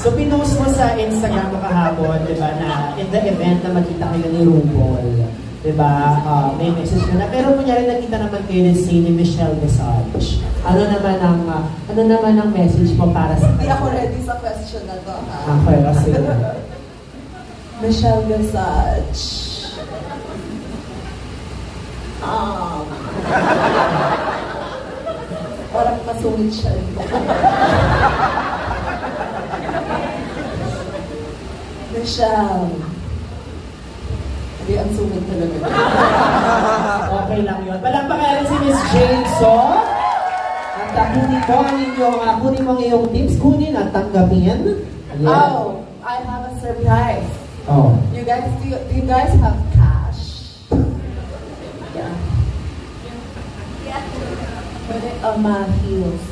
So, pinost mo sa Instagram mo kahapon, di ba, na in the event na magkita kayo ni RuPaul, di ba, may message ka na. Pero kunyari nakita naman kayo ni Michelle Visage. Ano naman ang message mo para sa Hindi ako ready sa question na to, ha? Okay, kasi Michelle Visage. Parang masungit siya. Michelle. Hindi, ang sungit talaga. okay lang yun. Palampakan si Miss Jane So. At kunin mo ang iyong tips. Kunin at tanggapin. Yeah. Oh, I have a surprise. Oh. Do you guys have cash? Yeah. Put it on my heels.